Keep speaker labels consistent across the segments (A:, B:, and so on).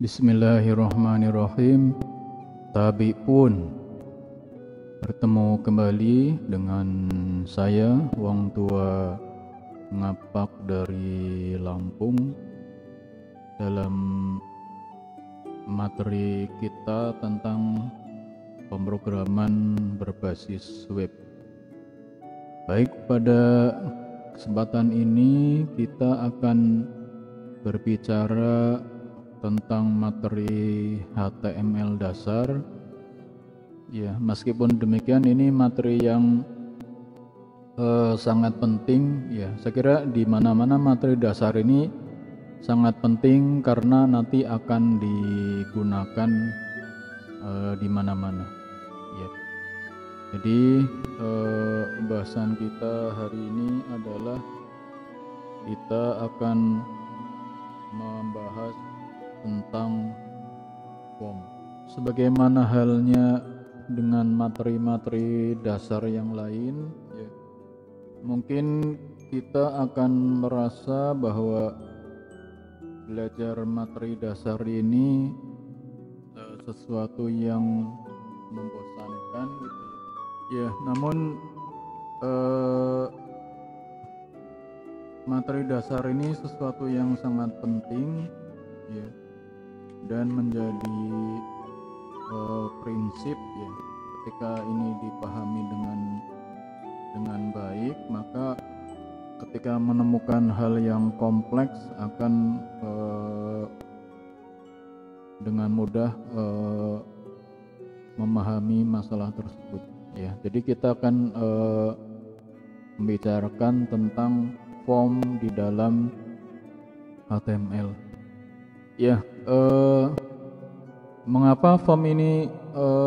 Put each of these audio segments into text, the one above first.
A: Bismillahirrahmanirrahim. Tabi pun bertemu kembali dengan saya, Wong Tua Ngapak dari Lampung, dalam materi kita tentang pemrograman berbasis web. Baik, pada kesempatan ini kita akan berbicara tentang materi HTML dasar. Ya, meskipun demikian ini materi yang sangat penting. Ya, saya kira di mana-mana materi dasar ini sangat penting karena nanti akan digunakan di mana-mana. Ya. Jadi bahasan kita hari ini adalah kita akan membahas tentang form. Sebagaimana halnya dengan materi-materi dasar yang lain, ya, mungkin kita akan merasa bahwa belajar materi dasar ini sesuatu yang membosankan, gitu ya. Namun materi dasar ini sesuatu yang sangat penting, ya, dan menjadi prinsip, ya. Ketika ini dipahami dengan baik, maka ketika menemukan hal yang kompleks akan dengan mudah memahami masalah tersebut, ya. Jadi kita akan membicarakan tentang form di dalam HTML. Ya, mengapa form ini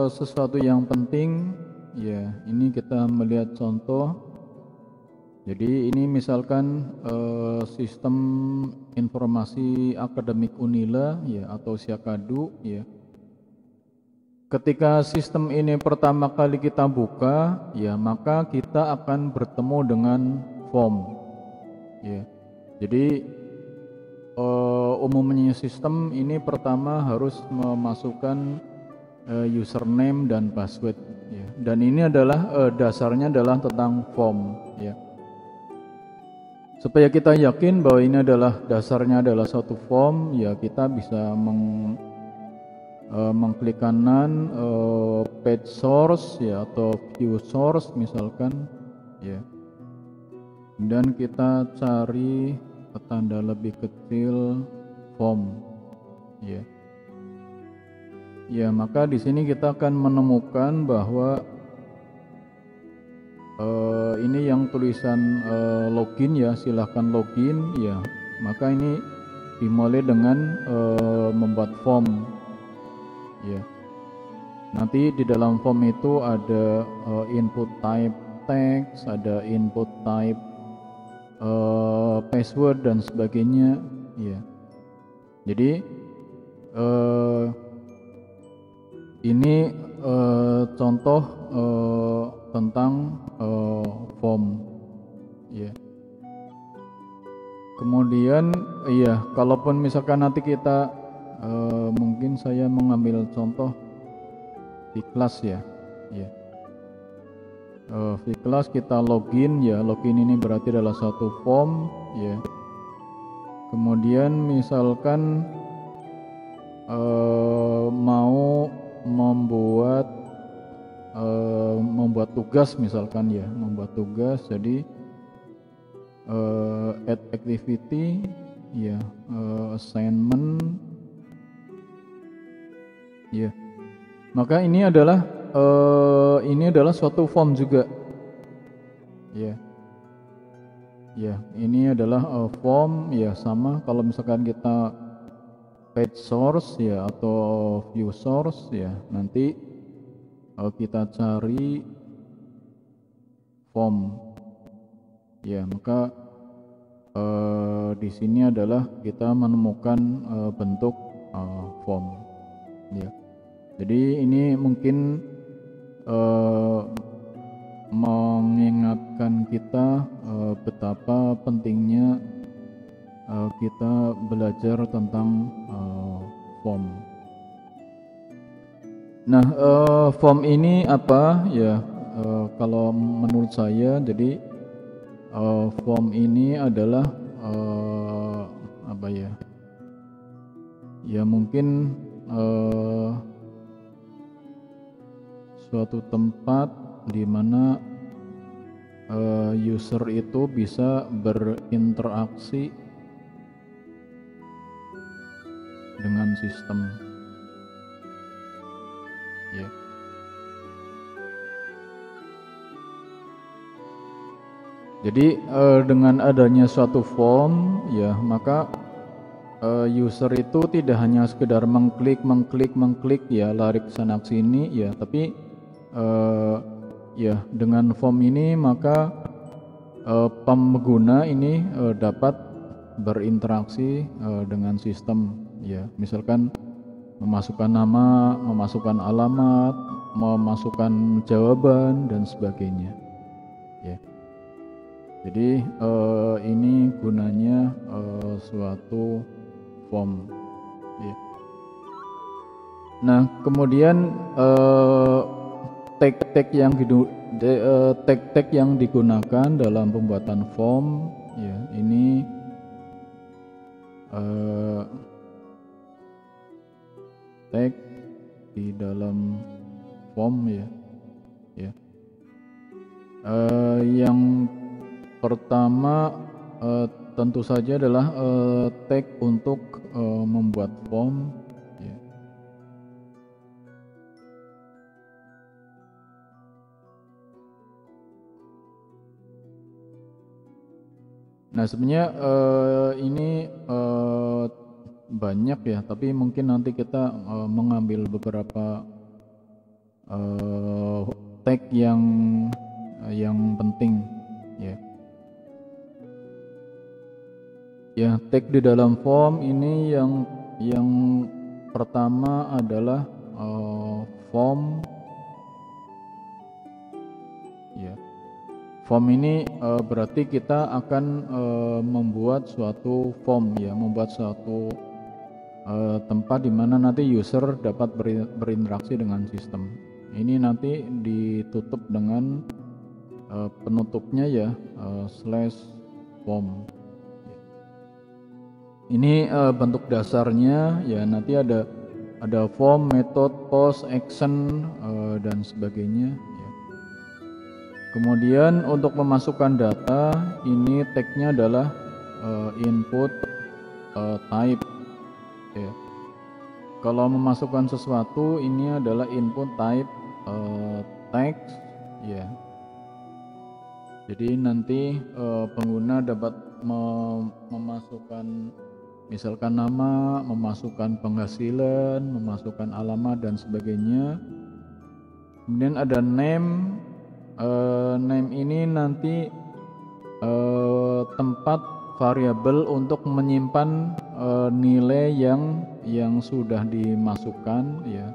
A: sesuatu yang penting? Ya, ini kita melihat contoh. Jadi ini misalkan sistem informasi akademik Unila, ya, atau Siakadu, ya. Ketika sistem ini pertama kali kita buka, ya, maka kita akan bertemu dengan form, ya. Jadi umumnya sistem ini pertama harus memasukkan username dan password, ya. Dan ini adalah dasarnya adalah tentang form, ya. Supaya kita yakin bahwa ini adalah dasarnya adalah suatu form, ya, kita bisa mengklik kanan page source, ya, atau view source misalkan, ya. Dan kita cari tanda lebih kecil form, ya. Ya, maka di sini kita akan menemukan bahwa ini yang tulisan login, ya, silahkan login, ya. Maka ini dimulai dengan membuat form, ya. Nanti di dalam form itu ada input type text, ada input type password dan sebagainya, ya. Jadi ini contoh tentang form, ya. Kemudian, iya, kalaupun misalkan nanti kita mungkin saya mengambil contoh di kelas, ya, ya. Di kelas kita login, ya. Login ini berarti adalah satu form, ya. Kemudian misalkan mau membuat tugas misalkan, ya, membuat tugas. Jadi add activity, ya, assignment, ya. Maka ini adalah suatu form juga, ya. Ya, ini adalah form, ya, sama kalau misalkan kita page source, ya, atau view source, ya, nanti kita cari form, ya. Maka di sini adalah kita menemukan bentuk form, ya. Jadi ini mungkin mengingatkan kita betapa pentingnya kita belajar tentang form. Nah, form ini apa ya? Kalau menurut saya, jadi form ini adalah apa ya? Ya mungkin suatu tempat di mana user itu bisa berinteraksi dengan sistem. Ya. Jadi dengan adanya suatu form, ya maka user itu tidak hanya sekedar mengklik ya, lari ke sana ke sini ya, tapi ya dengan form ini maka pengguna ini dapat berinteraksi dengan sistem ya, misalkan memasukkan nama, memasukkan alamat, memasukkan jawaban dan sebagainya ya. Jadi ini gunanya suatu form ya. Nah kemudian tag-tag yang digunakan dalam pembuatan form ya, ini tag di dalam form ya, ya. Yang pertama tentu saja adalah tag untuk membuat form ya. Nah sebenarnya ini banyak ya, tapi mungkin nanti kita mengambil beberapa tag yang penting ya. Ya, tag di dalam form ini yang pertama adalah form ya. Form ini berarti kita akan membuat suatu form ya, membuat suatu tempat di mana nanti user dapat berinteraksi dengan sistem. Ini nanti ditutup dengan penutupnya ya, slash form. Ini bentuk dasarnya ya, nanti ada form, method, post, action dan sebagainya ya. Kemudian untuk memasukkan data, ini tagnya adalah input type ya. Kalau memasukkan sesuatu, ini adalah input type text ya. Jadi nanti pengguna dapat memasukkan misalkan nama, memasukkan penghasilan, memasukkan alamat dan sebagainya. Kemudian ada name. Name ini nanti tempat variabel untuk menyimpan nilai yang sudah dimasukkan ya.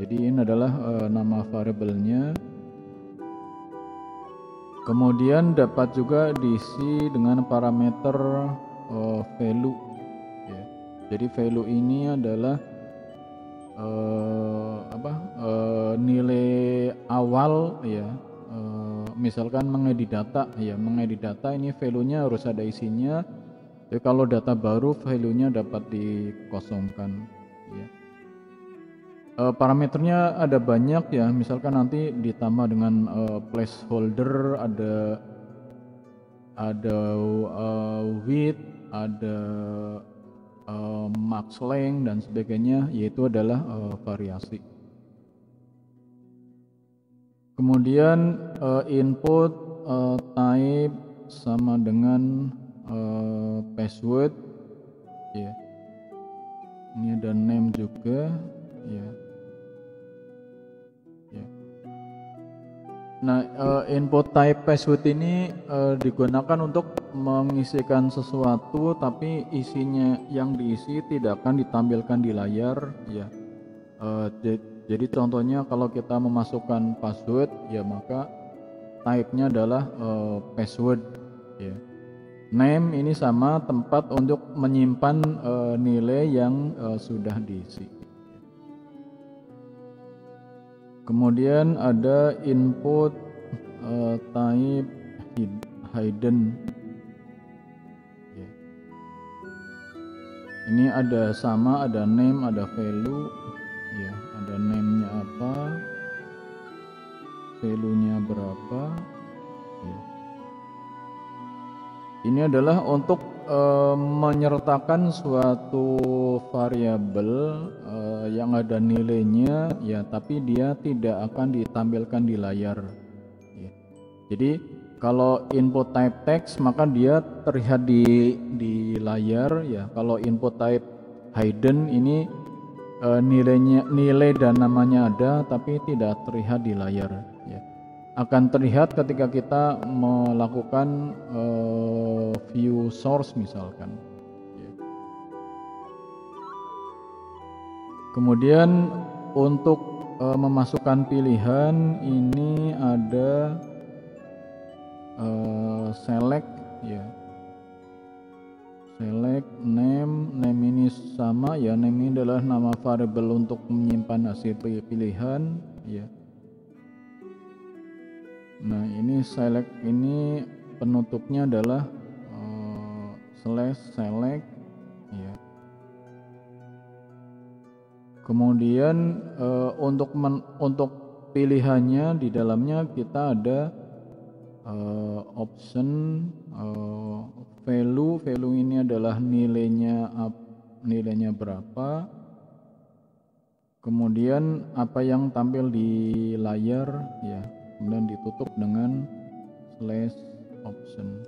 A: Jadi ini adalah nama variabelnya. Kemudian dapat juga diisi dengan parameter value ya. Jadi value ini adalah nilai awal ya. Misalkan mengedit data ya, mengedit data ini value-nya harus ada isinya. Jadi kalau data baru value-nya dapat dikosongkan ya. Parameternya ada banyak ya, misalkan nanti ditambah dengan placeholder, ada width, ada max length dan sebagainya, yaitu adalah variasi. Kemudian input type sama dengan password ya. Ini ada name juga ya. Ya. Nah, input type password ini digunakan untuk mengisikan sesuatu, tapi isinya yang diisi tidak akan ditampilkan di layar ya. Jadi contohnya kalau kita memasukkan password ya, maka type-nya adalah password ya. Name ini sama tempat untuk menyimpan nilai yang sudah diisi. Kemudian ada input type hidden. Ini ada sama, ada name, ada value, ya, ada name-nya apa, value-nya berapa, ya. Ini adalah untuk menyertakan suatu variabel yang ada nilainya, ya, tapi dia tidak akan ditampilkan di layar. Ya. Jadi kalau input type text maka dia terlihat di layar, ya. Kalau input type hidden ini nilai dan namanya ada tapi tidak terlihat di layar, ya. Akan terlihat ketika kita melakukan view source misalkan, ya. Kemudian untuk memasukkan pilihan ini ada select, ya, select name ini sama, ya, name ini adalah nama variabel untuk menyimpan hasil pilihan, ya. Nah, ini select ini penutupnya adalah slash select, ya. Kemudian untuk pilihannya di dalamnya kita ada option value ini adalah nilainya berapa, kemudian apa yang tampil di layar, ya, kemudian ditutup dengan slash option,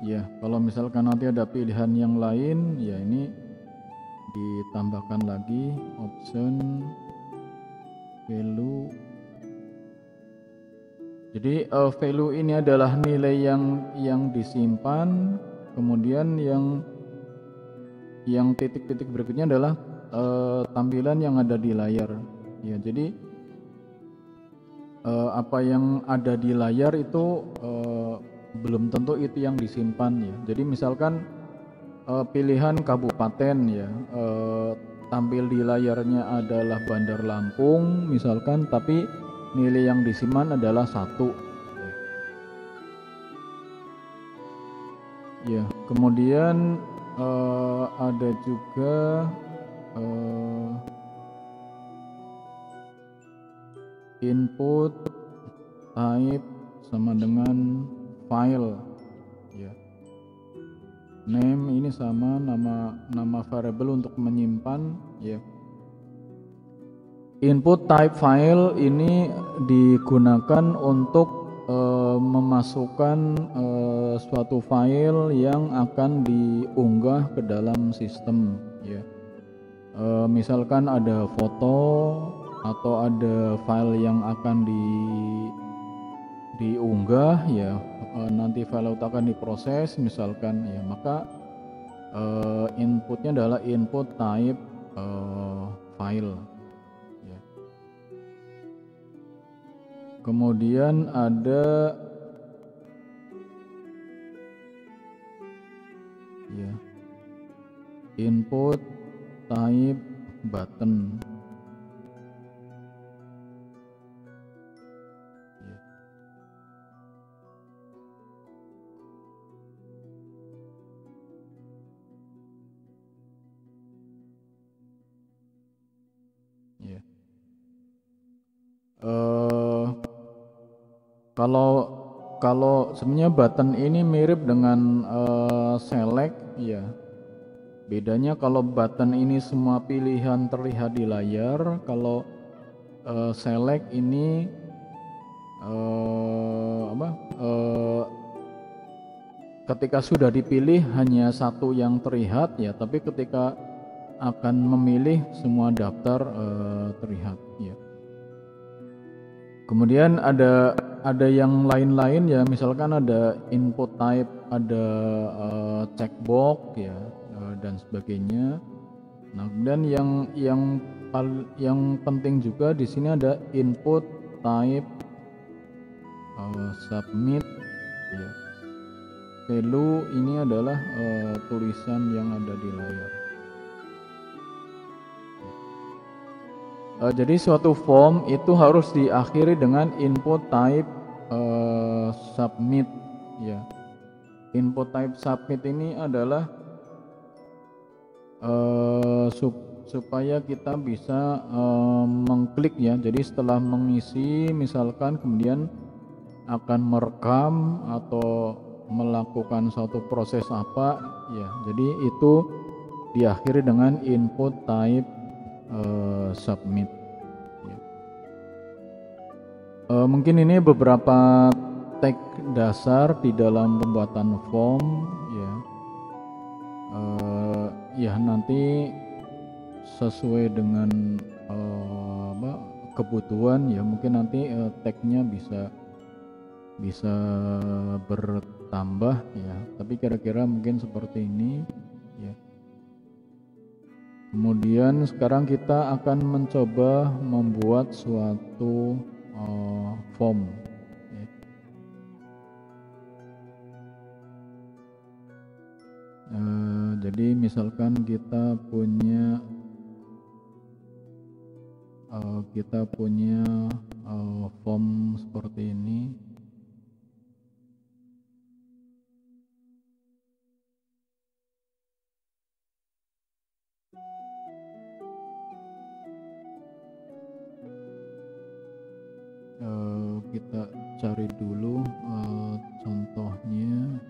A: ya. Kalau misalkan nanti ada pilihan yang lain, ya, ini ditambahkan lagi option value. Jadi value ini adalah nilai yang disimpan, kemudian yang titik-titik berikutnya adalah tampilan yang ada di layar, ya. Jadi apa yang ada di layar itu belum tentu itu yang disimpan, ya. Jadi misalkan pilihan kabupaten, ya, tampil di layarnya adalah Bandar Lampung misalkan, tapi nilai yang disimpan adalah 1, ya. Kemudian ada juga input type sama dengan file, ya. Name ini sama nama variabel untuk menyimpan, ya. Input type file ini digunakan untuk memasukkan suatu file yang akan diunggah ke dalam sistem, ya. Misalkan ada foto atau ada file yang akan diunggah, ya, nanti file itu akan diproses misalkan, ya, maka inputnya adalah input type file, ya. Kemudian ada, ya, input type button, ya. Ya. Kalau sebenarnya button ini mirip dengan select, ya. Bedanya kalau button ini semua pilihan terlihat di layar, kalau select ini ketika sudah dipilih hanya satu yang terlihat, ya, tapi ketika akan memilih semua daftar terlihat, ya. Kemudian ada yang lain-lain, ya, misalkan ada input type, ada checkbox, ya, dan sebagainya. Nah, dan yang penting juga di sini ada input type submit ya. Value ini adalah tulisan yang ada di layar. Jadi suatu form itu harus diakhiri dengan input type submit ya. Input type submit ini adalah supaya kita bisa mengklik ya. Jadi setelah mengisi misalkan kemudian akan merekam atau melakukan suatu proses apa ya. Jadi itu diakhiri dengan input type submit ya. Mungkin ini beberapa tag dasar di dalam pembuatan form ya. Ya nanti sesuai dengan kebutuhan ya, mungkin nanti tagnya bisa bertambah ya, tapi kira-kira mungkin seperti ini ya. Kemudian sekarang kita akan mencoba membuat suatu form ya. Jadi misalkan kita punya form seperti ini. Kita cari dulu contohnya.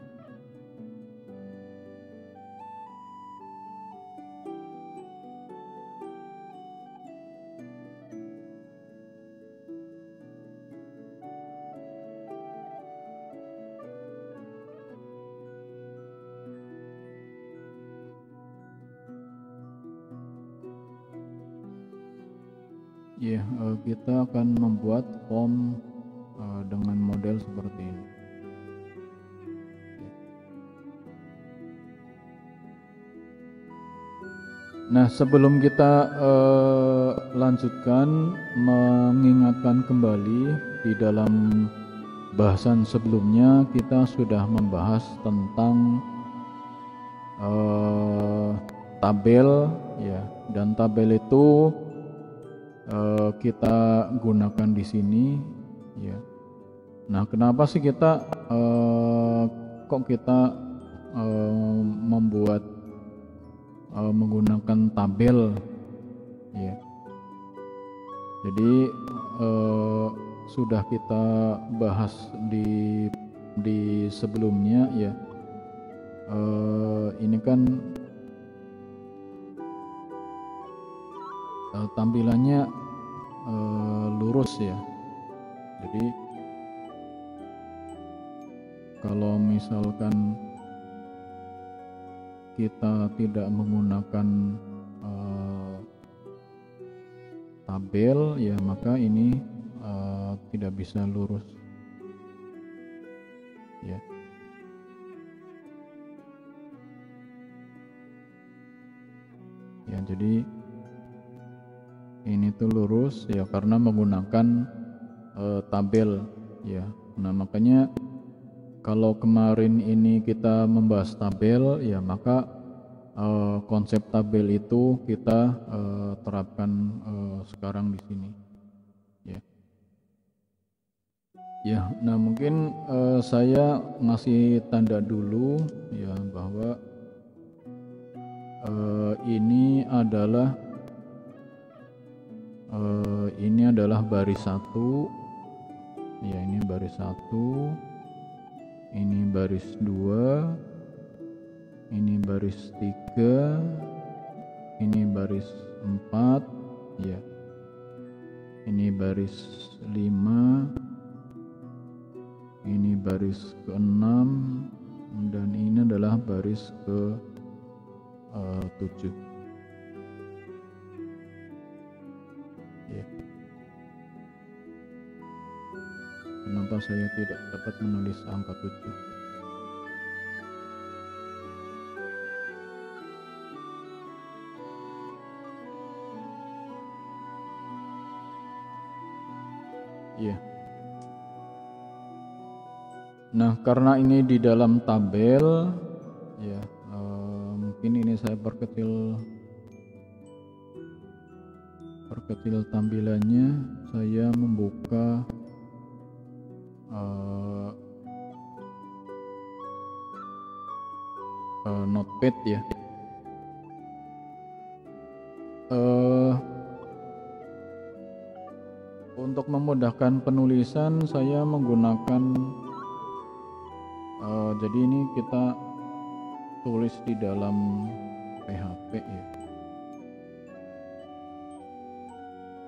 A: Ya, kita akan membuat form dengan model seperti ini. Nah, sebelum kita lanjutkan, mengingatkan kembali di dalam bahasan sebelumnya kita sudah membahas tentang tabel ya, dan tabel itu kita gunakan di sini ya. Nah, kenapa sih kita membuat menggunakan tabel ya. Jadi sudah kita bahas di sebelumnya ya. Ini kan tampilannya lurus ya. Jadi kalau misalkan kita tidak menggunakan tabel ya, maka ini tidak bisa lurus ya. Ya, jadi ini tuh lurus ya karena menggunakan tabel ya. Nah, makanya kalau kemarin ini kita membahas tabel ya, maka konsep tabel itu kita terapkan sekarang di sini ya. Ya, nah mungkin saya ngasih tanda dulu ya bahwa ini adalah baris 1 ya, ini baris 1, ini baris 2, ini baris 3, ini baris 4 ya, ini baris 5, ini baris ke-6, dan ini adalah baris ke-7 ya. Kenapa saya tidak dapat menulis angka 7? Ya. Nah, karena ini di dalam tabel, ya, mungkin ini saya perkecil tampilannya. Saya membuka notepad ya. Untuk memudahkan penulisan saya menggunakan jadi ini kita tulis di dalam PHP ya.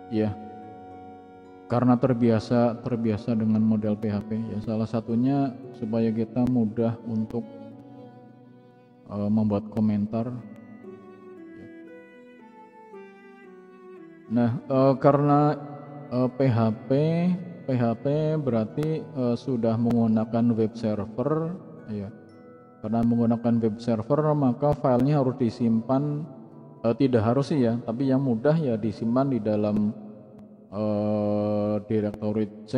A: Ya, karena terbiasa dengan model PHP ya. Salah satunya supaya kita mudah untuk membuat komentar. Nah, karena PHP berarti sudah menggunakan web server ya. Karena menggunakan web server maka filenya harus disimpan, tidak harus sih ya, tapi yang mudah ya disimpan di dalam direktori C,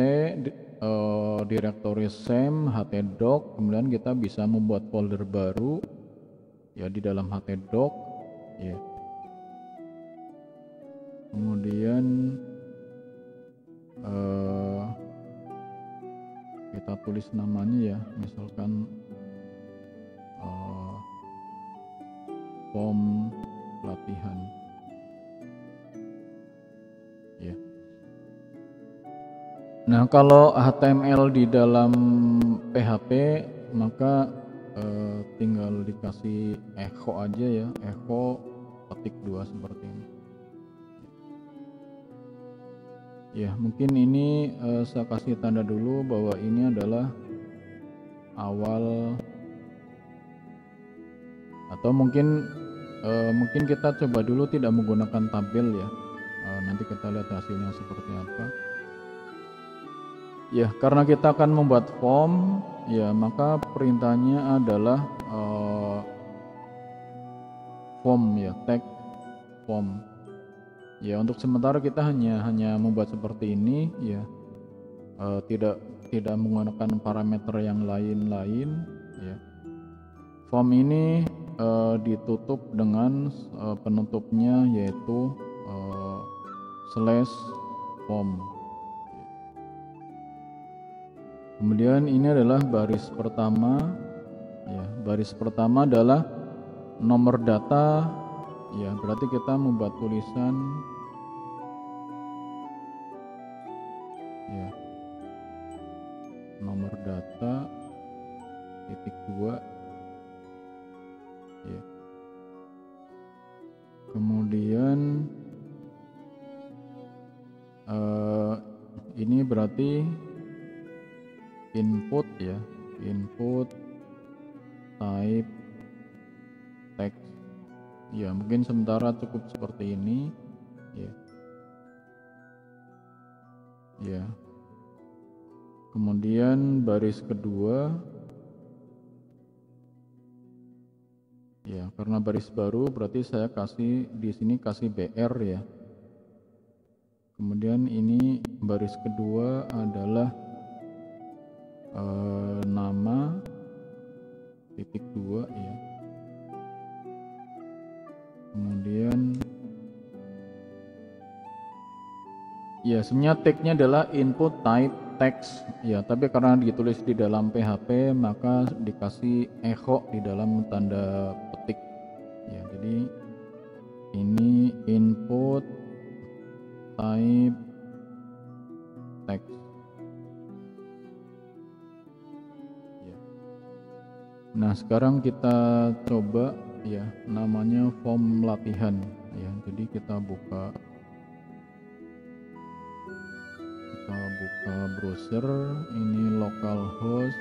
A: direktori SEM, htdoc, kemudian kita bisa membuat folder baru ya di dalam htdoc ya. Kemudian kita tulis namanya ya, misalkan form latihan ya. Nah, kalau HTML di dalam PHP maka tinggal dikasih echo aja ya, echo ketik 2 seperti ini. Ya, mungkin ini saya kasih tanda dulu bahwa ini adalah awal, atau mungkin kita coba dulu tidak menggunakan tabel ya. Nanti kita lihat hasilnya seperti apa. Ya, karena kita akan membuat form ya, maka perintahnya adalah form ya, tag form. Ya, untuk sementara kita hanya membuat seperti ini ya, tidak menggunakan parameter yang lain-lain ya. Form ini ditutup dengan penutupnya yaitu slash form. Kemudian ini adalah baris pertama ya, baris pertama adalah nomor data ya, berarti kita membuat tulisan ya, nomor data titik 2 ya. Kemudian ini berarti input ya, input type text ya, mungkin sementara cukup seperti ini ya. Ya, kemudian baris kedua ya, karena baris baru berarti saya kasih di sini kasih BR ya. Kemudian ini baris kedua adalah nama titik 2 ya. Kemudian ya, sebenarnya tagnya adalah input type text ya, tapi karena ditulis di dalam PHP maka dikasih echo di dalam tanda petik ya. Jadi ini input type text ya. Nah, sekarang kita coba ya, namanya form latihan ya. Jadi kita buka browser, ini localhost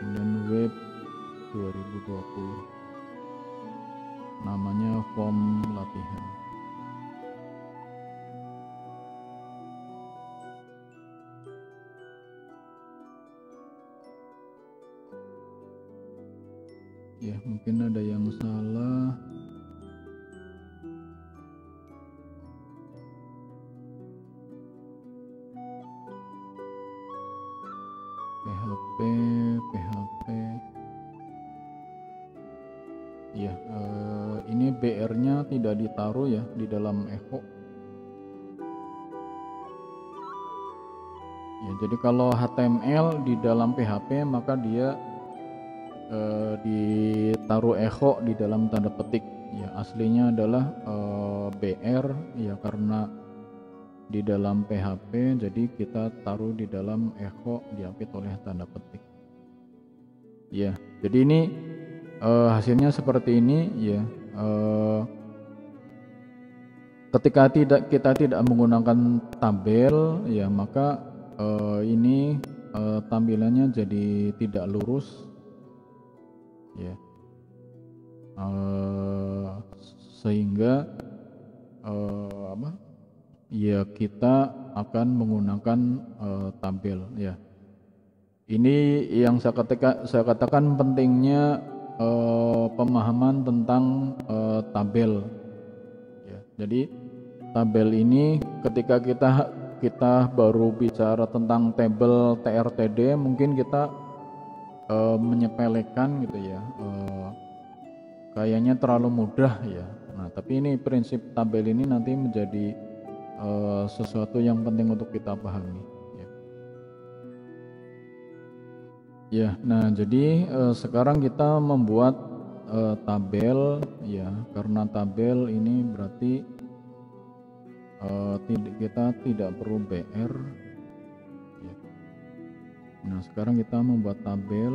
A: kemudian web 2020, namanya form latihan. Ya, mungkin ada yang salah. PHP. Ya, ini BR-nya tidak ditaruh ya di dalam echo. Ya, jadi kalau HTML di dalam PHP maka dia ditaruh echo di dalam tanda petik. Ya, aslinya adalah BR ya, karena di dalam PHP jadi kita taruh di dalam echo diapit oleh tanda petik. Ya, jadi ini hasilnya seperti ini ya. Ketika kita tidak menggunakan tabel ya, maka ini tampilannya jadi tidak lurus ya, sehingga ya kita akan menggunakan tabel ya. Ini yang saya katakan pentingnya pemahaman tentang tabel ya. Jadi tabel ini ketika kita baru bicara tentang tabel TRTD mungkin kita menyepelekan gitu ya, kayaknya terlalu mudah ya. Nah, tapi ini prinsip tabel ini nanti menjadi sesuatu yang penting untuk kita pahami ya. Ya, nah jadi sekarang kita membuat tabel ya, karena tabel ini berarti kita tidak perlu BR ya. Nah, sekarang kita membuat tabel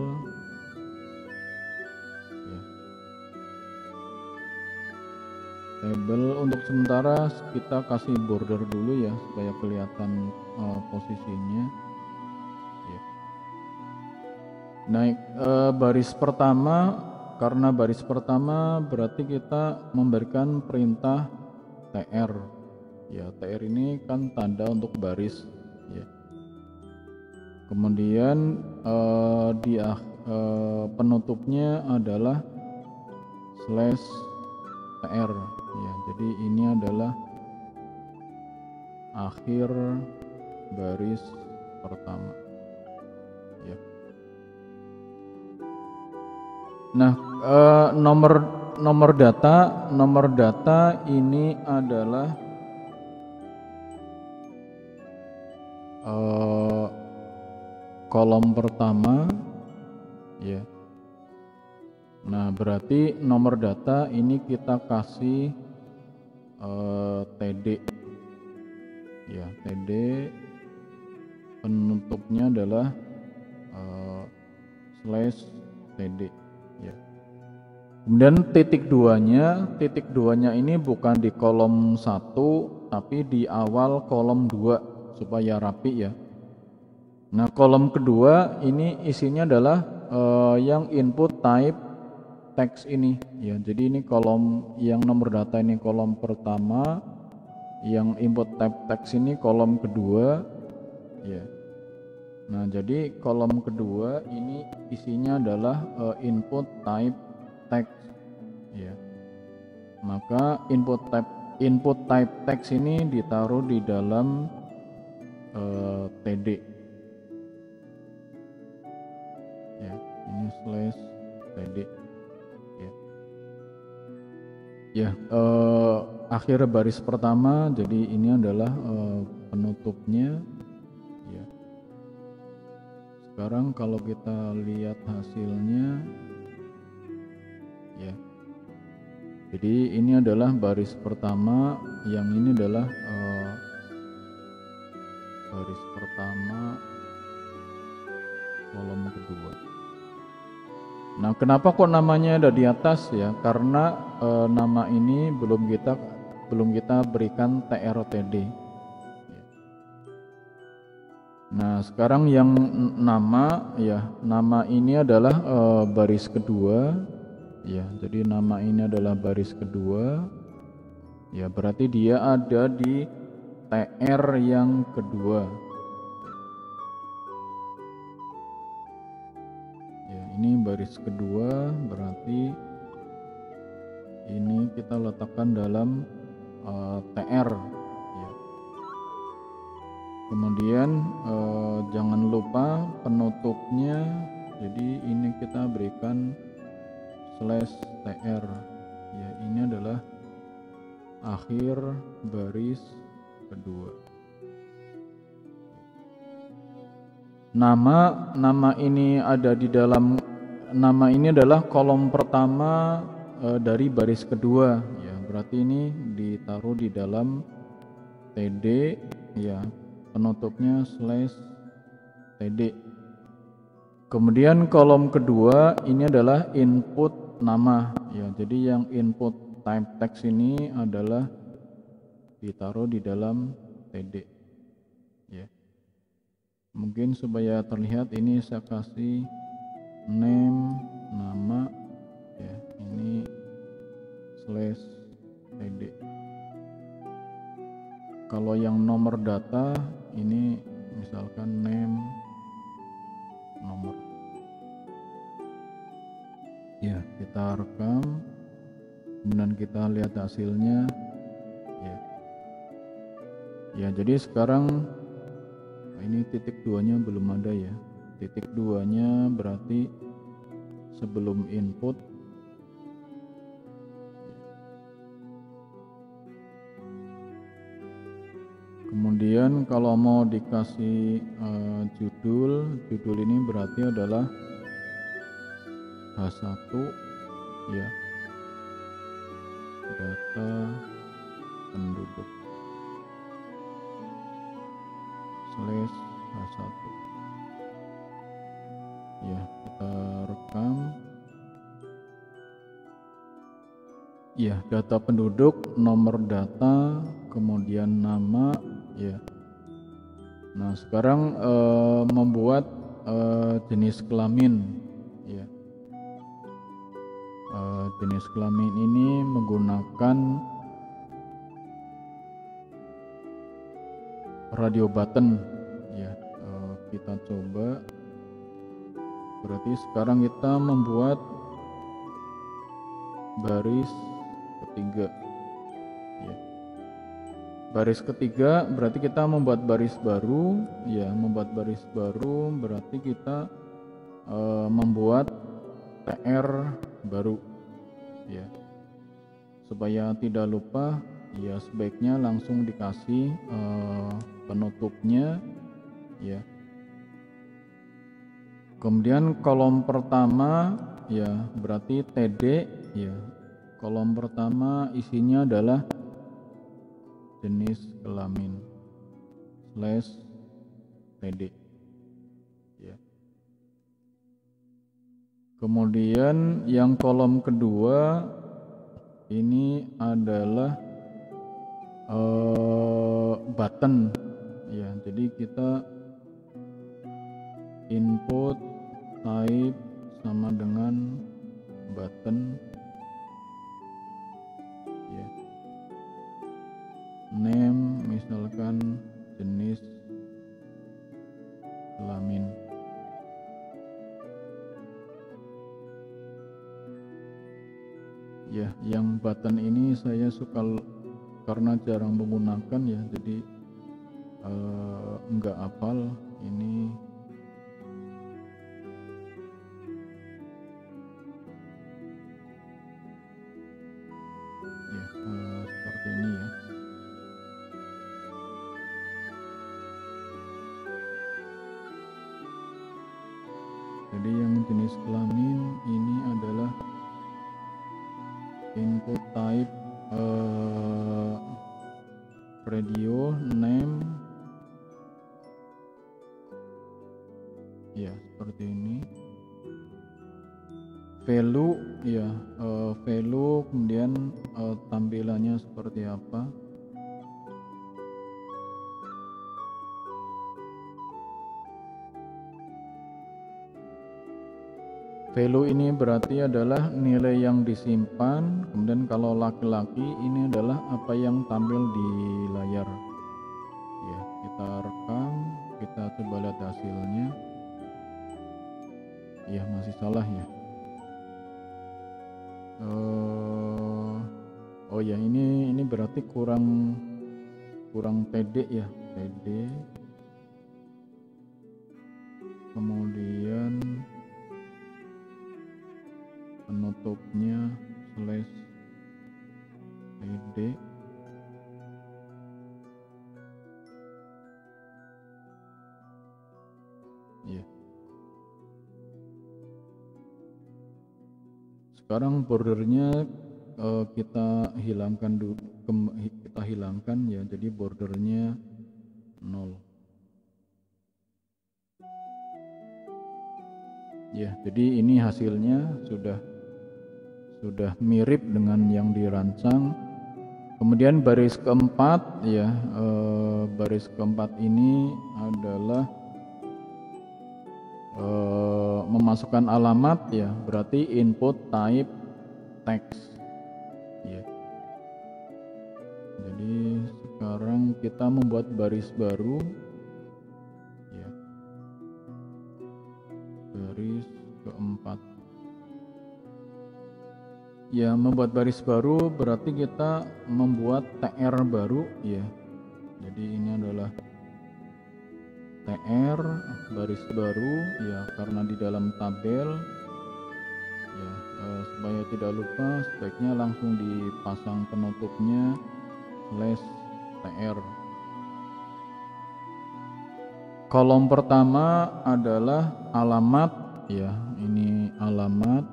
A: ya. Tabel untuk sementara kita kasih border dulu ya supaya kelihatan posisinya ya. Naik baris pertama, karena baris pertama berarti kita memberikan perintah TR ya. TR ini kan tanda untuk baris ya. Kemudian penutupnya adalah slash TR ya. Jadi ini adalah akhir baris pertama ya. Nah, nomor data ini adalah kolom pertama ya. Nah, berarti nomor data ini kita kasih TD ya. TD penutupnya adalah slash TD ya. Kemudian titik duanya ini bukan di kolom 1 tapi di awal kolom 2 supaya rapi ya. Nah, kolom kedua ini isinya adalah yang input type text ini ya. Jadi ini kolom yang nomor data ini kolom pertama, yang input type text ini kolom kedua ya. Nah, jadi kolom kedua ini isinya adalah input type text ya. Maka input type text ini ditaruh di dalam TD ya. Ini slash TD ya. Ya, akhir baris pertama, jadi ini adalah penutupnya ya. Sekarang kalau kita lihat hasilnya ya. Jadi ini adalah baris pertama, yang ini adalah baris pertama kolom kedua. Nah, kenapa kok namanya ada di atas ya? Karena nama ini belum kita berikan TRTD. Nah, sekarang yang nama ya, nama ini adalah baris kedua ya. Jadi nama ini adalah baris kedua ya, berarti dia ada di TR yang kedua ya. Ini baris kedua, berarti ini kita letakkan dalam TR ya. Kemudian jangan lupa penutupnya, jadi ini kita berikan /tr ya, ini adalah akhir baris kedua. Nama ini ada di dalam, nama ini adalah kolom pertama dari baris kedua ya, berarti ini ditaruh di dalam td ya, penutupnya /td. Kemudian kolom kedua ini adalah input nama ya, jadi yang input type text ini adalah ditaruh di dalam td ya. Mungkin supaya terlihat ini saya kasih name, nama ya, ini /td. Kalau yang nomor data ini misalkan name, nomor ya, kita rekam kemudian kita lihat hasilnya ya. Jadi sekarang ini titik 2 nya belum ada ya, titik 2 nya berarti sebelum input. Kemudian kalau mau dikasih judul ini berarti adalah H1 ya, data penduduk /H1 ya, kita rekam ya, data penduduk, nomor data, kemudian nama ya. Nah sekarang membuat jenis kelamin ya. Jenis kelamin ini menggunakan radio button ya. Kita coba, berarti sekarang kita membuat baris ketiga ya. Baris ketiga berarti kita membuat baris baru ya, membuat baris baru berarti kita membuat tr baru ya. Supaya tidak lupa ya, sebaiknya langsung dikasih penutupnya ya. Kemudian kolom pertama ya, berarti td ya. Kolom pertama isinya adalah jenis kelamin /td ya. Kemudian yang kolom kedua ini adalah button ya, jadi kita input type sama dengan button ya. Name misalkan jenis kelamin ya. Yang button ini saya suka karena jarang menggunakan ya, jadi enggak hafal ini ya, seperti ini ya. Jadi yang jenis kelamin ini adalah input type radio, name ya, seperti ini. Value ya, value, kemudian tampilannya seperti apa. Value ini berarti adalah nilai yang disimpan, kemudian kalau laki-laki ini adalah apa yang tampil di layar ya. Kita rekam, kita coba lihat hasilnya ya, masih salah ya. Oh ya, ini berarti kurang TD ya, TD kemudian penutupnya slash td, ya. Sekarang bordernya kita hilangkan dulu, kita hilangkan ya, jadi bordernya 0. Ya, jadi ini hasilnya sudah mirip dengan yang dirancang. Kemudian baris keempat ya, baris keempat ini adalah memasukkan alamat ya, berarti input type text ya. Jadi sekarang kita membuat baris baru ya, baris keempat ya. Membuat baris baru berarti kita membuat TR baru ya. Jadi ini adalah TR baris baru ya, karena di dalam tabel ya, supaya tidak lupa sebaiknya langsung dipasang penutupnya slash TR. Kolom pertama adalah alamat ya, ini alamat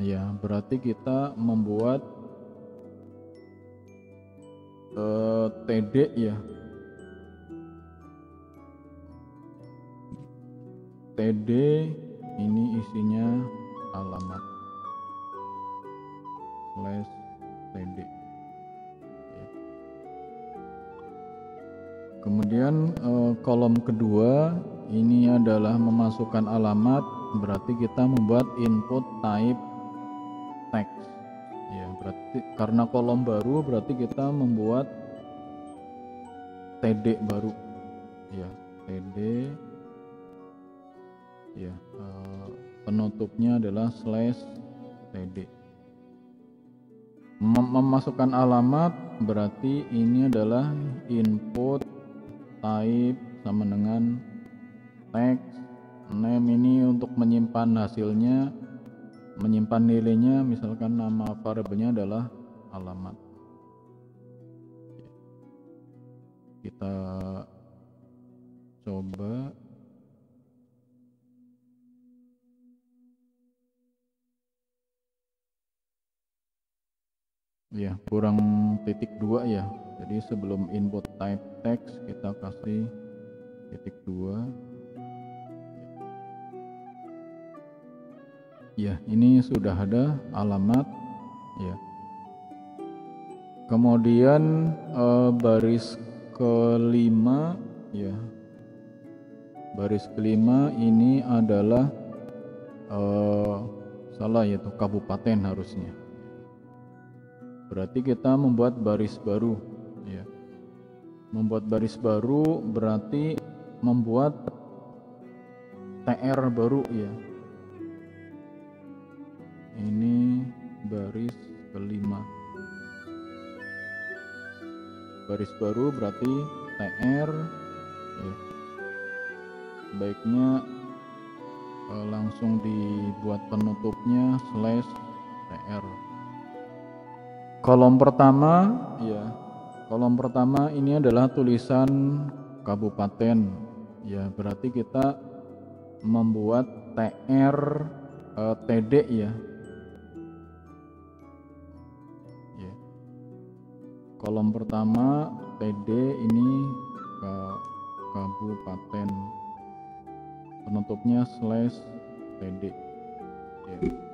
A: ya, berarti kita membuat TD ya, TD ini isinya alamat slash TD ya. Kemudian kolom kedua ini adalah memasukkan alamat, berarti kita membuat input type text ya, berarti karena kolom baru berarti kita membuat TD baru ya, TD ya, penutupnya adalah slash TD. Memasukkan alamat berarti ini adalah input type sama dengan text name, ini untuk menyimpan hasilnya, menyimpan nilainya, misalkan nama variabelnya adalah alamat. Kita coba ya, kurang titik 2 ya, jadi sebelum input type text kita kasih titik 2 ya. Ini sudah ada alamat ya. Kemudian baris kelima ya, baris kelima ini adalah salah, yaitu kabupaten harusnya. Berarti kita membuat baris baru ya. Membuat baris baru berarti membuat TR baru ya. Ini baris kelima. Baris baru berarti TR ya. Sebaiknya langsung dibuat penutupnya slash TR. Kolom pertama ya, kolom pertama ini adalah tulisan kabupaten ya, berarti kita membuat TR TD ya. Ya. Kolom pertama TD ini kabupaten, penutupnya slash TD ya.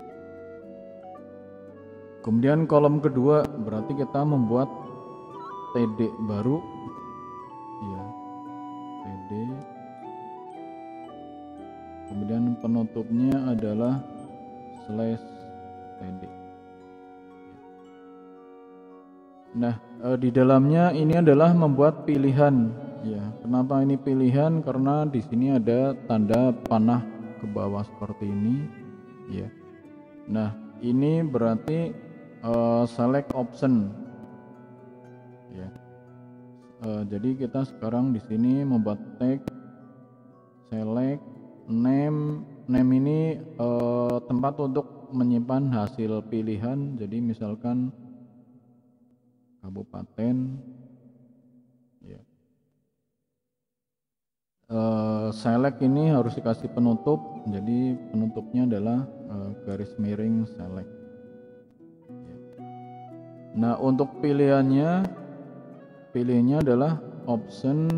A: Kemudian kolom kedua berarti kita membuat TD baru ya, TD, kemudian penutupnya adalah slash TD. Nah, di dalamnya ini adalah membuat pilihan ya. Kenapa ini pilihan? Karena di sini ada tanda panah ke bawah seperti ini ya. Nah, ini berarti select option ya. Jadi kita sekarang di sini membuat tag select Name ini tempat untuk menyimpan hasil pilihan. Jadi misalkan kabupaten, ya. Select ini harus dikasih penutup, jadi penutupnya adalah garis miring select. Nah, untuk pilihnya adalah option,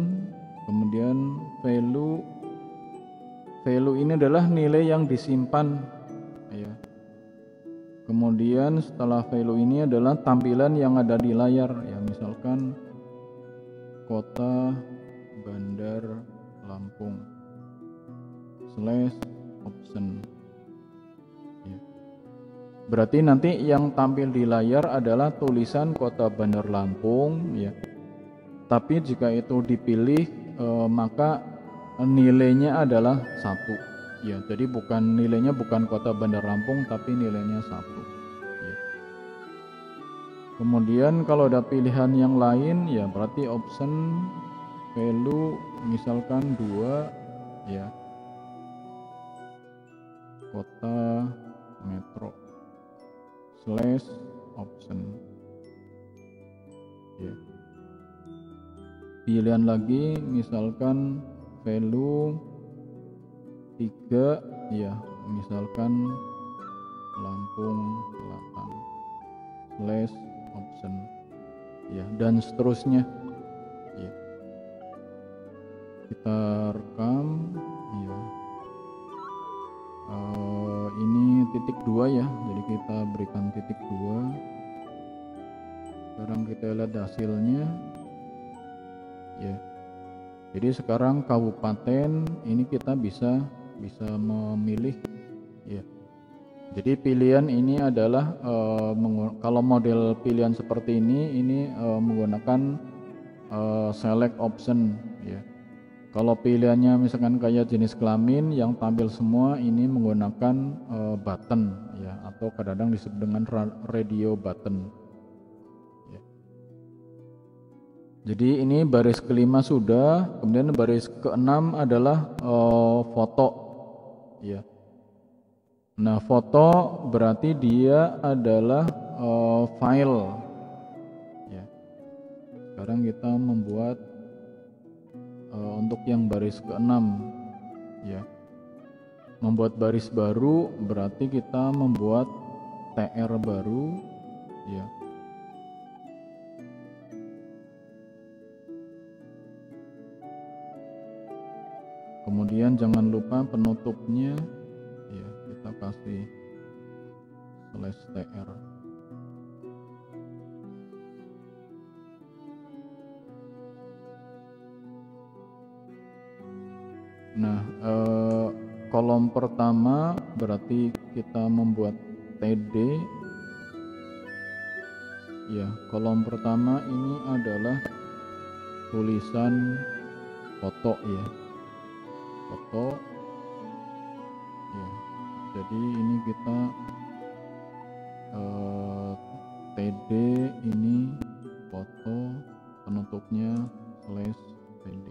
A: kemudian value ini adalah nilai yang disimpan, ya. Kemudian setelah value ini adalah tampilan yang ada di layar, ya, misalkan kota Bandar Lampung /option, ya. Berarti nanti yang tampil di layar adalah tulisan kota Bandar Lampung, ya. Tapi jika itu dipilih maka nilainya adalah 1, ya. Jadi nilainya bukan kota Bandar Lampung tapi nilainya 1, ya. Kemudian kalau ada pilihan yang lain, ya berarti option value misalkan 2, ya, kota metro /option, ya. Pilihan lagi misalkan value 3, ya, misalkan Lampung Selatan /option, ya, dan seterusnya, ya. Kita rekam, ya. Ini titik 2, ya, jadi kita berikan titik 2. Sekarang kita lihat hasilnya, ya. Jadi sekarang kabupaten ini kita bisa memilih, ya. Jadi pilihan ini adalah kalau model pilihan seperti ini menggunakan select option, ya. Kalau pilihannya misalkan kayak jenis kelamin yang tampil semua, ini menggunakan button, ya, atau kadang-kadang disebut dengan radio button, ya. Jadi ini baris kelima sudah, kemudian baris keenam adalah foto, ya. Nah, foto berarti dia adalah file, ya. Sekarang kita membuat untuk yang baris keenam, ya, membuat baris baru berarti kita membuat TR baru, ya. Kemudian jangan lupa penutupnya, ya, kita kasih /tr. Nah, kolom pertama berarti kita membuat TD, ya. Kolom pertama ini adalah tulisan foto, ya, foto, ya. Jadi ini kita TD ini foto, penutupnya /TD.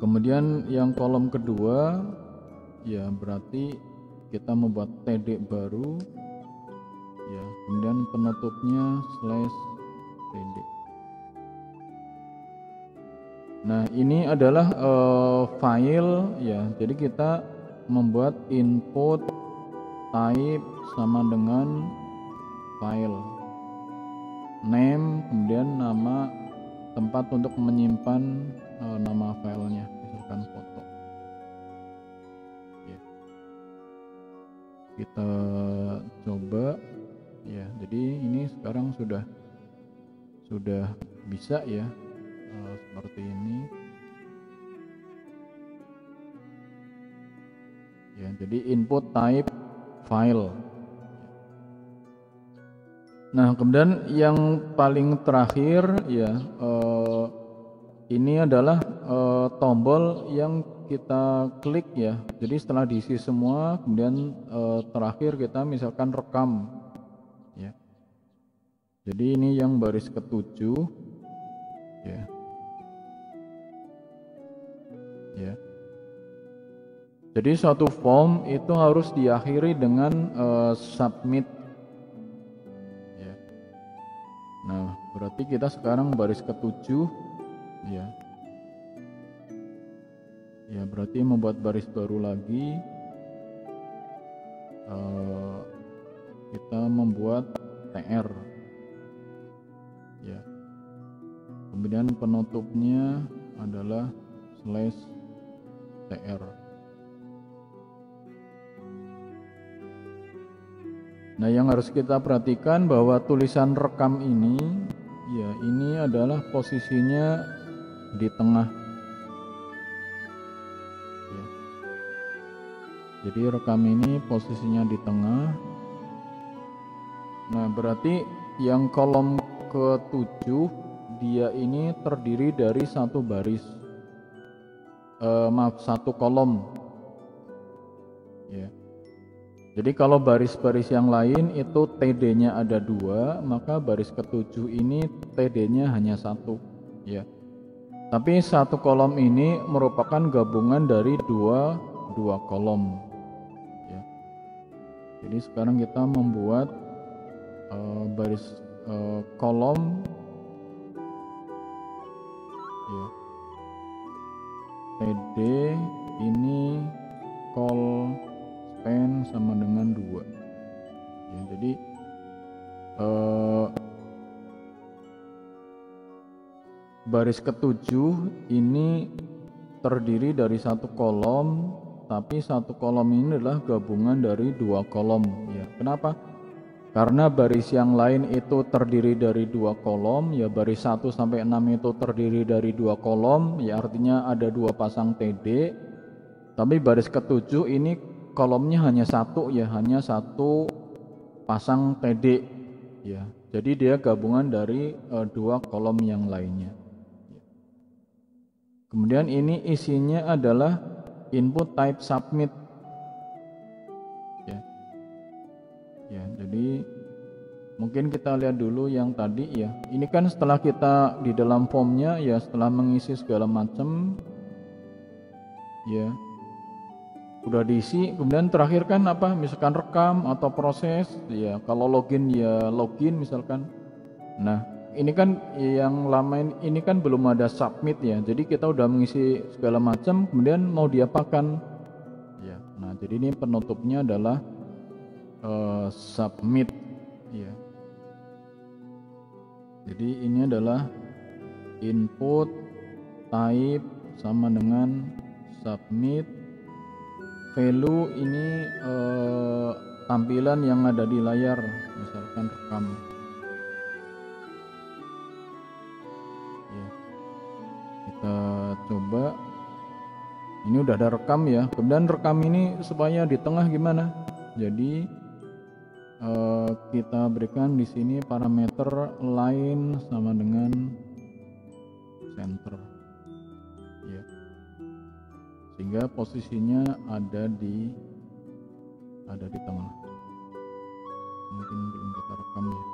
A: Kemudian yang kolom kedua, ya, berarti kita membuat TD baru, ya, kemudian penutupnya /TD. Nah, ini adalah file, ya. Jadi kita membuat input type sama dengan file name, kemudian nama tempat untuk menyimpan nama filenya, misalkan foto, ya. Kita coba, ya. Jadi ini sekarang sudah bisa, ya, seperti ini, ya. Jadi input type file. Nah, kemudian yang paling terakhir, ya, ini adalah tombol yang kita klik, ya. Jadi setelah diisi semua, kemudian terakhir kita misalkan rekam, ya. Jadi ini yang baris ke-7, ya. ya. Jadi suatu form itu harus diakhiri dengan submit, ya. Nah, berarti kita sekarang baris ke-7, ya. Ya, berarti membuat baris baru lagi. Kita membuat TR, ya. Kemudian penutupnya adalah /TR. Nah, yang harus kita perhatikan bahwa tulisan rekam ini, ya, ini adalah posisinya di tengah. Ya. Jadi rekam ini posisinya di tengah. Nah, berarti yang kolom ke-7 dia ini terdiri dari satu baris, satu kolom, ya. Jadi kalau baris-baris yang lain itu TD-nya ada 2, maka baris ke-7 ini TD-nya hanya 1, ya. Tapi satu kolom ini merupakan gabungan dari dua kolom, ya. Jadi sekarang kita membuat baris kolom, ya. TD ini call span sama dengan 2, ya. Jadi baris ke-7 ini terdiri dari satu kolom, tapi satu kolom ini adalah gabungan dari 2 kolom, ya. Kenapa? Karena baris yang lain itu terdiri dari 2 kolom, ya. Baris 1 sampai 6 itu terdiri dari 2 kolom, ya, artinya ada 2 pasang TD. Tapi baris ke-7 ini kolomnya hanya 1, ya, hanya 1 pasang TD, ya. Jadi dia gabungan dari 2 kolom yang lainnya. Kemudian ini isinya adalah input type submit, ya. Ya, jadi mungkin kita lihat dulu yang tadi, ya. Ini kan setelah kita di dalam formnya, ya, setelah mengisi segala macam, ya, udah diisi. Kemudian terakhir kan apa? Misalkan rekam atau proses, ya. Kalau login ya login misalkan. Nah, ini kan yang lama ini kan belum ada submit, ya. Jadi kita udah mengisi segala macam, kemudian mau diapakan, ya. Nah, jadi ini penutupnya adalah submit, ya. Jadi ini adalah input type sama dengan submit. Value ini tampilan yang ada di layar, misalkan rekam, ya. Kita coba, ini udah ada rekam, ya. Kemudian rekam ini supaya di tengah gimana? Jadi kita berikan di sini parameter line sama dengan center, ya. Sehingga posisinya ada di tengah. Mungkin belum kita rekam, ya.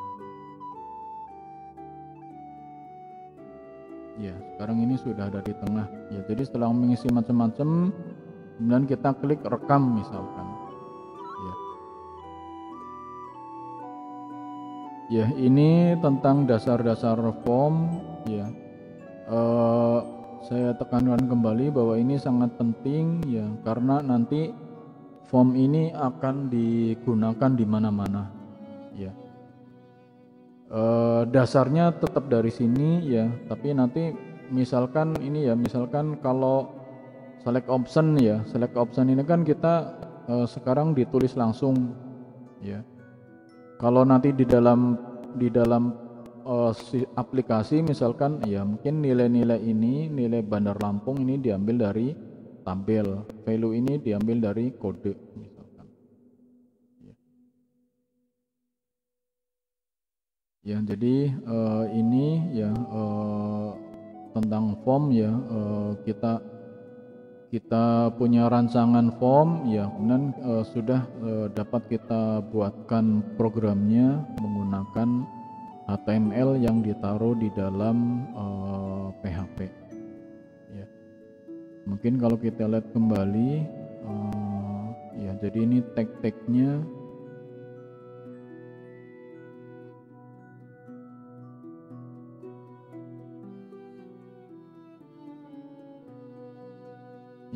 A: Ya, sekarang ini sudah ada di tengah, ya. Jadi setelah mengisi macam-macam, kemudian kita klik rekam misalkan, ya. Ya, ini tentang dasar-dasar form, ya. Saya tekankan kembali bahwa ini sangat penting, ya, karena nanti form ini akan digunakan di mana-mana, ya. Dasarnya tetap dari sini, ya, tapi nanti misalkan ini, ya, misalkan kalau select option, ya, select option ini kan kita sekarang ditulis langsung, ya. Kalau nanti di dalam aplikasi misalkan, ya, mungkin nilai-nilai ini, nilai Bandar Lampung ini diambil dari tabel, value ini diambil dari kode misalkan, ya. Ya, jadi ini, ya, tentang form, ya. Kita punya rancangan form, ya, kemudian sudah dapat kita buatkan programnya menggunakan HTML yang ditaruh di dalam PHP, ya. Mungkin kalau kita lihat kembali, ya jadi ini tag-tagnya.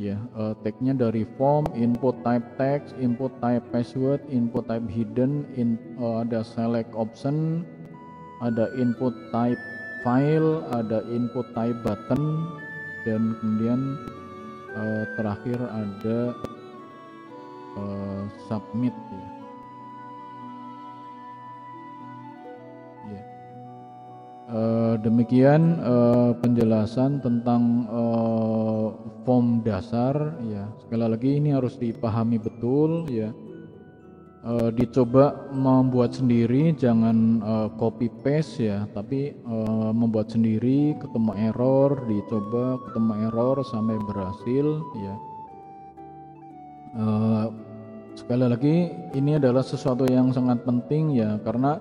A: Ya, tagnya dari form, input type text, input type password, input type hidden, ada select option, ada input type file, ada input type button, dan kemudian terakhir ada submit ya. Demikian penjelasan tentang form dasar ya. Sekali lagi ini harus dipahami betul ya. Dicoba membuat sendiri, jangan copy paste ya, tapi membuat sendiri, ketemu error, dicoba ketemu error sampai berhasil ya. Sekali lagi ini adalah sesuatu yang sangat penting ya, karena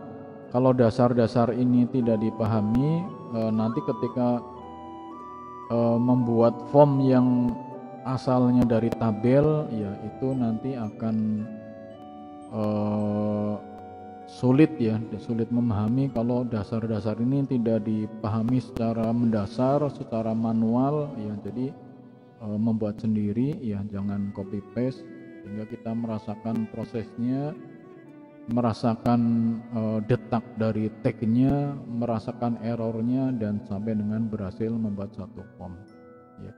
A: kalau dasar-dasar ini tidak dipahami, nanti ketika membuat form yang asalnya dari tabel ya, itu nanti akan sulit ya, sulit memahami kalau dasar-dasar ini tidak dipahami secara mendasar, secara manual ya. Jadi membuat sendiri ya, jangan copy paste, sehingga kita merasakan prosesnya, merasakan detak dari tagnya, merasakan errornya, dan sampai dengan berhasil membuat satu form ya.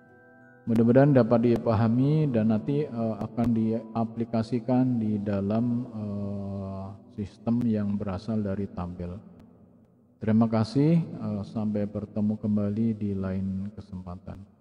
A: Mudah-mudahan dapat dipahami dan nanti akan diaplikasikan di dalam sistem yang berasal dari tabel. Terima kasih, sampai bertemu kembali di lain kesempatan.